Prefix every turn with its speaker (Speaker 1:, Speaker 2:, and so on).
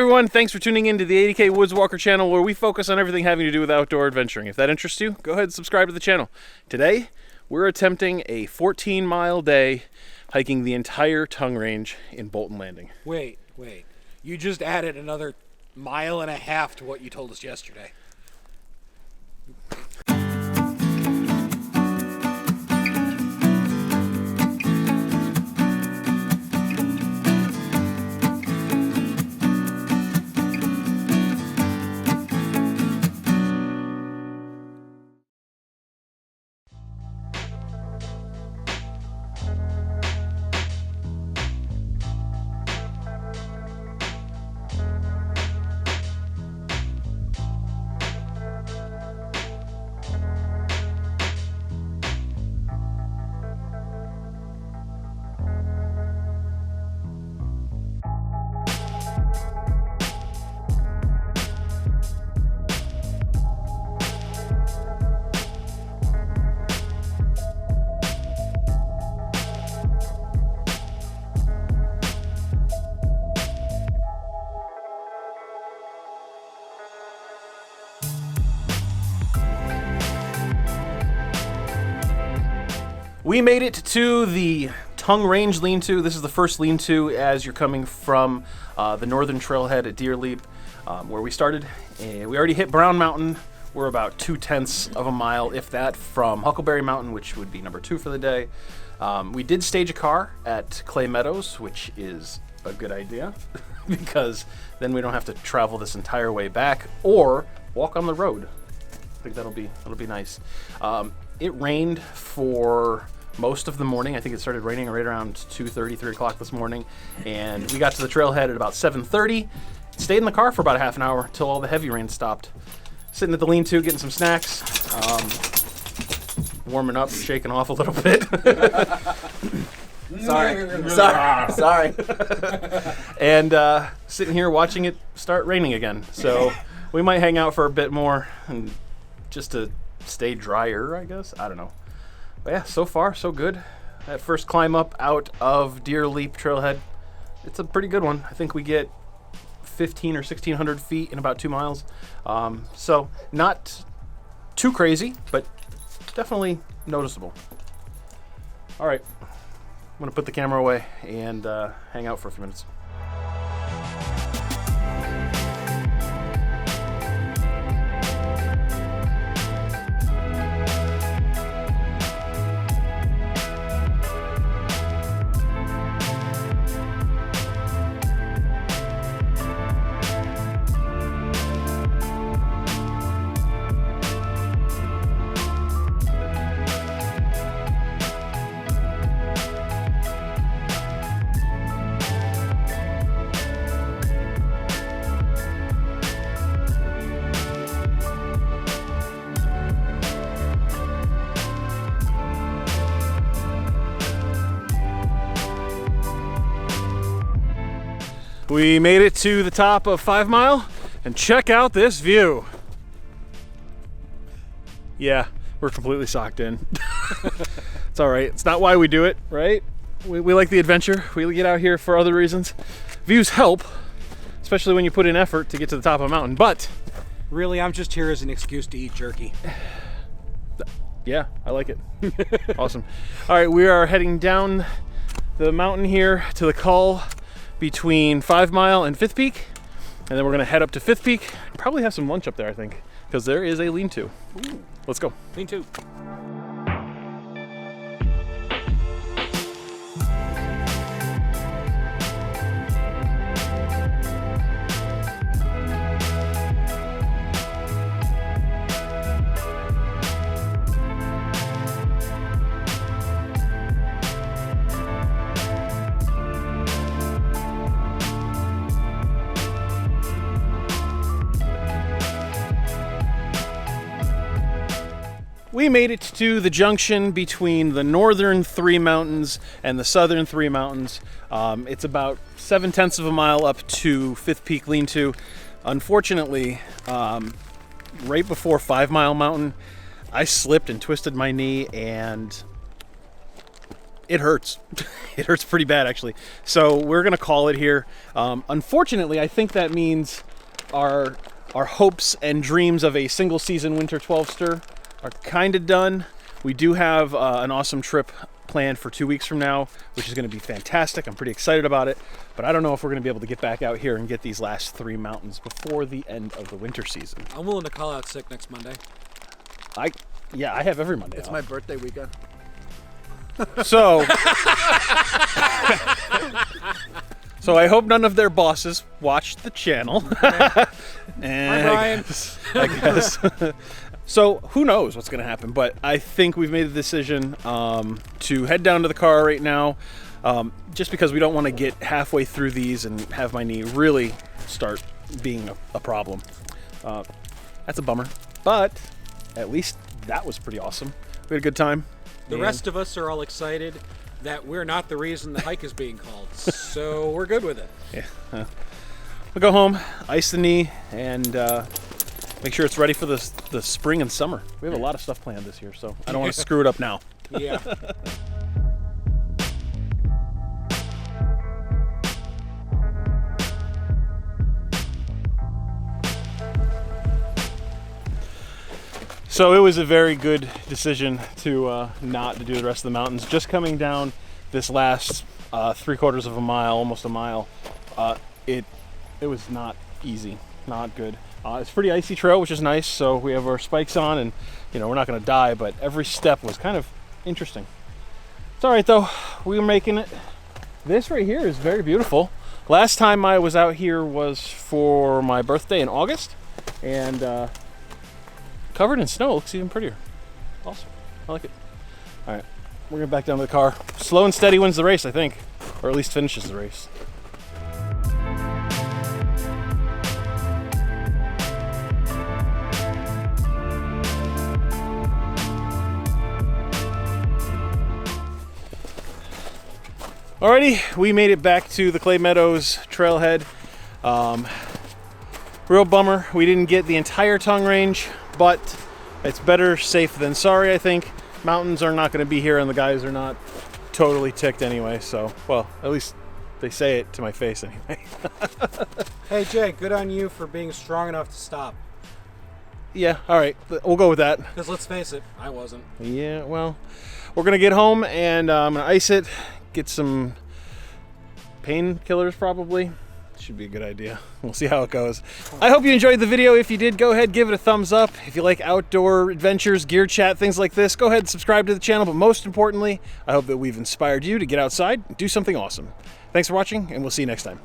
Speaker 1: everyone, thanks for tuning in to the 80K Woods Walker channel, where we focus on everything having to do with outdoor adventuring. If that interests you, go ahead and subscribe to the channel. Today, we're attempting a 14-mile day hiking the entire Tongue Range in Bolton Landing.
Speaker 2: Wait. You just added another 1.5 miles to what you told us yesterday.
Speaker 1: We made it to the Tongue Range lean-to. This is the first lean-to as you're coming from the northern trailhead at Deer Leap, where we started. And we already hit Brown Mountain. We're about 0.2 of a mile, if that, from Huckleberry Mountain, which would be number 2 for the day. We did stage a car at Clay Meadows, which is a good idea because then we don't have to travel this entire way back or walk on the road. I think that'll be nice. It rained for most of the morning. I think it started raining right around 2:30, 3 o'clock this morning, and we got to the trailhead at about 7:30. Stayed in the car for about a half an hour till all the heavy rain stopped. Sitting at the lean-to, getting some snacks, warming up, shaking off a little bit. Sorry. And sitting here watching it start raining again. So we might hang out for a bit more, and just to stay drier, I guess. I don't know. But yeah, so far, so good. That first climb up out of Deer Leap Trailhead, it's a pretty good one. I think we get 1,500 or 1,600 feet in about 2 miles. So not too crazy, but definitely noticeable. All right, I'm gonna put the camera away and hang out for a few minutes. We made it to the top of 5 Mile, and check out this view. Yeah, we're completely socked in. It's all right. It's not why we do it, right? We like the adventure. We get out here for other reasons. Views help, especially when you put in effort to get to the top of a mountain, but
Speaker 2: Really, I'm just here as an excuse to eat jerky.
Speaker 1: yeah, I like it. Awesome. All right, we are heading down the mountain here to the col between 5 Mile and 5th Peak, and then we're gonna head up to 5th Peak and probably have some lunch up there, I think, because there is a lean-to. Let's go.
Speaker 2: Lean-to.
Speaker 1: We made it to the junction between the northern 3 mountains and the southern 3 mountains. It's about 0.7 of a mile up to 5th Peak Lean-to. Unfortunately, right before 5 Mile Mountain, I slipped and twisted my knee and It hurts. It hurts pretty bad, actually. So we're gonna call it here. Unfortunately, I think that means our hopes and dreams of a single season winter 12 stir are kind of done. We do have an awesome trip planned for 2 weeks from now, which is going to be fantastic. I'm pretty excited about it, but I don't know if we're going to be able to get back out here and get these last 3 mountains before the end of the winter season.
Speaker 2: I'm willing to call out sick next Monday.
Speaker 1: Yeah, I have every Monday
Speaker 3: It's
Speaker 1: off.
Speaker 3: my birthday weekend.
Speaker 1: So, so I hope none of their bosses watch the channel. And
Speaker 2: Hi, Brian.
Speaker 1: I guess. So who knows what's going to happen, but I think we've made the decision to head down to the car right now, just because we don't want to get halfway through these and have my knee really start being a problem. That's a bummer, but at least that was pretty awesome. We had a good time.
Speaker 2: The rest of us are all excited that we're not the reason the hike is being called, so we're good with it.
Speaker 1: Yeah. We'll go home, ice the knee, and make sure it's ready for the spring and summer. We have a lot of stuff planned this year, so I don't want to screw it up now.
Speaker 2: Yeah.
Speaker 1: So it was a very good decision to not to do the rest of the mountains. Just coming down this last 3/4 of a mile, almost a mile, it was not easy, not good. It's a pretty icy trail, which is nice. So we have our spikes on, and we're not going to die. But every step was kind of interesting. It's all right though. We were making it. This right here is very beautiful. Last time I was out here was for my birthday in August, and covered in snow. It looks even prettier. Awesome. I like it. All right, we're gonna back down to the car. Slow and steady wins the race, I think, or at least finishes the race. Alrighty, we made it back to the Clay Meadows trailhead. Real bummer we didn't get the entire tongue range, but it's better safe than sorry, I think. Mountains are not going to be here, and the guys are not totally ticked anyway, so, well, at least they say it to my face anyway.
Speaker 2: Hey, Jay, good on you for being strong enough to stop.
Speaker 1: Yeah, alright, we'll go with that.
Speaker 2: Because let's face it, I wasn't.
Speaker 1: Yeah, well, we're going to get home, and I'm going to ice it, get some painkillers probably. Should be a good idea. We'll see how it goes. I hope you enjoyed the video. If you did, go ahead, give it a thumbs up. If you like outdoor adventures, gear chat, things like this, go ahead and subscribe to the channel. But most importantly, I hope that we've inspired you to get outside and do something awesome. Thanks for watching, and we'll see you next time.